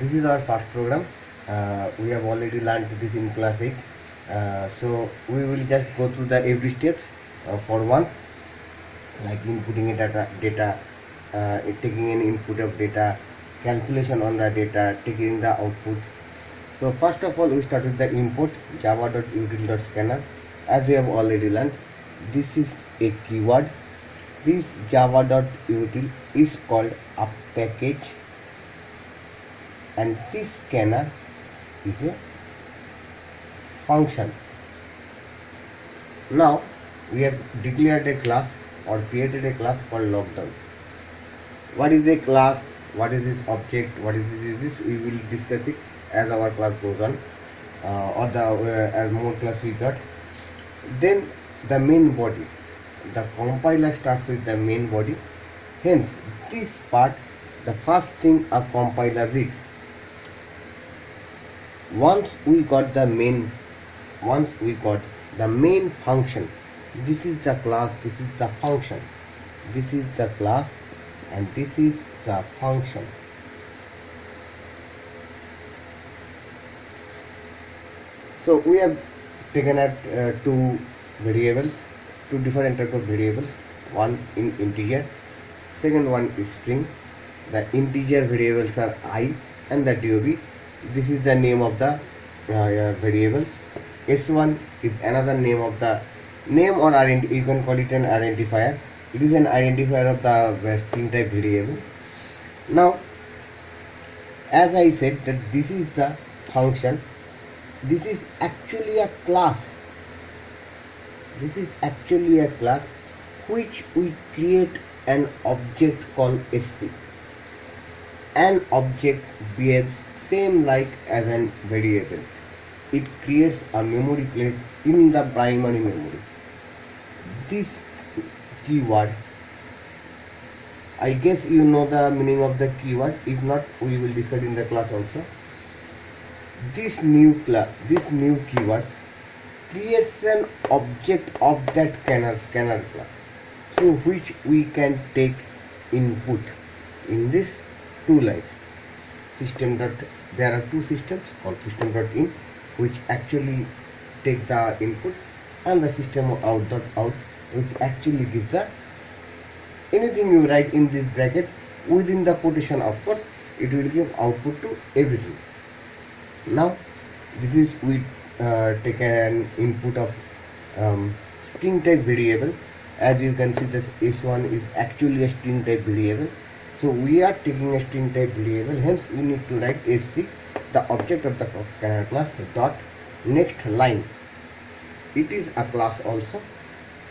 This is our first program. We have already learned this in class 8. So we will just go through the every steps for once, like inputting a data, taking an input of data, calculation on the data, taking the output. So first of all, we start with the input java.util.scanner. As we have already learned, this is a keyword. This java.util is called a package, and this scanner is a function. Now we have declared a class or created a class called lockdown. What is a class? What is this object? What is this? We will discuss it as our class goes on, or the as more class we got. Then the main body. The compiler starts with the main body. Hence, this part, the first thing a compiler reads. Once we got the main function, this is the class, this is the function, this is the class, and this is the function. So we have taken at two different types of variables. One in integer, second one is string. The integer variables are I and the dob. This is the name of the variables. S1 is another name of the name, or you can call it an identifier. It is an identifier of the string type variable. Now, as I said that this is the function, this is actually a class. This is actually a class which we create an object called sc. An object behaves same like as an variable. It creates a memory place in the primary memory. This keyword, I guess you know the meaning of the keyword. If not, we will discuss in the class also. This new keyword creates an object of that scanner class, so which we can take input in this two lines. There are two systems called system.in, which actually take the input, and the system.out, which actually gives the anything you write in this bracket within the quotation. Of course, it will give output to everything. Now, this is we take an input of string type variable. As you can see, this S1 is actually a string type variable. So we are taking a string type variable, hence we need to write sc, the object of the scanner class, dot next line. It is a class also.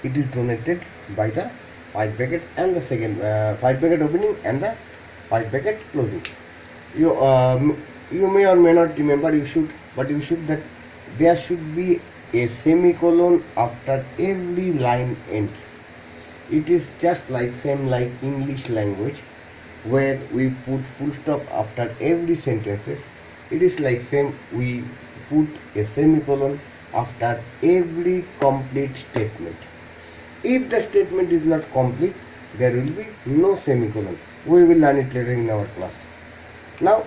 It is denoted by the pipe bracket and the second pipe bracket opening and the pipe bracket closing. You may or may not remember, you should that there should be a semicolon after every line end. It is just like same like English language, where we put full stop after every sentences. It is like same we put a semicolon after every complete statement. If the statement is not complete, there will be no semicolon. We will learn it later in our class. Now,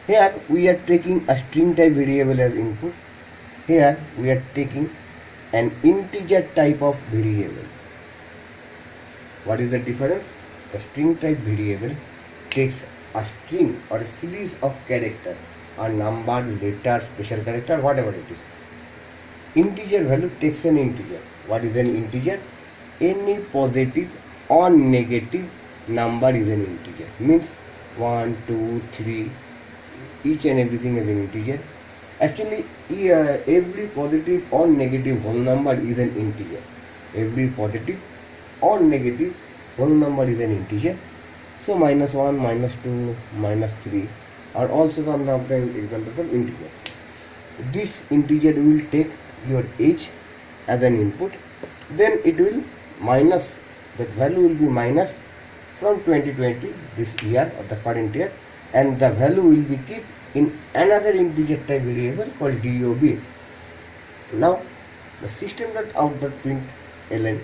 here we are taking a string type variable as input. Here we are taking an integer type of variable. What is the difference? A string type variable takes a string or a series of characters, a number, letter, special character, whatever it is. Integer value takes an integer. What is an integer? Any positive or negative number is an integer. Means 1, 2, 3, each and everything is an integer. Actually, every positive or negative whole number is an integer. Every positive or negative whole number is an integer. So -1, -2, -3 are also some of the examples of integer. This integer will take your age as an input. Then it will minus, that value will be minus from 2020, this year or the current year, and the value will be kept in another integer type variable called dob. Now, the system.out.println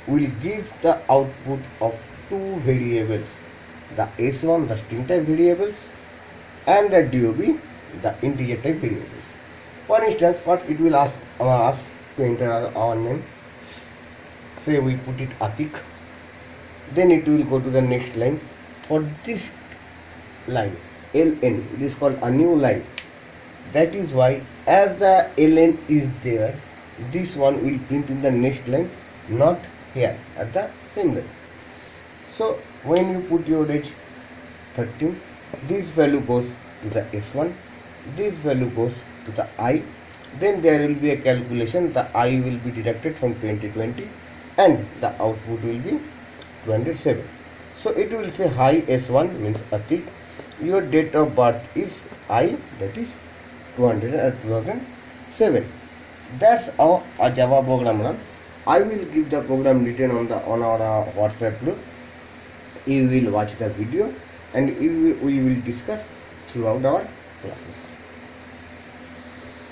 will give the output of two variables, the s1, the string type variables, and the DOB, the integer type variables. For instance, what it will ask us to enter our name. Say we put it Atik, then it will go to the next line. For this line ln, it is called a new line. That is why as the ln is there, this one will print in the next line, not here at the same line. So when you put your age 13, this value goes to the S1, this value goes to the I, then there will be a calculation, the I will be deducted from 2020 and the output will be 207. So it will say hi S1 means Atik, your date of birth is I, that is 2007. That's our Java program run. I will give the program written on our WhatsApp group. You will watch the video and we will discuss throughout our classes.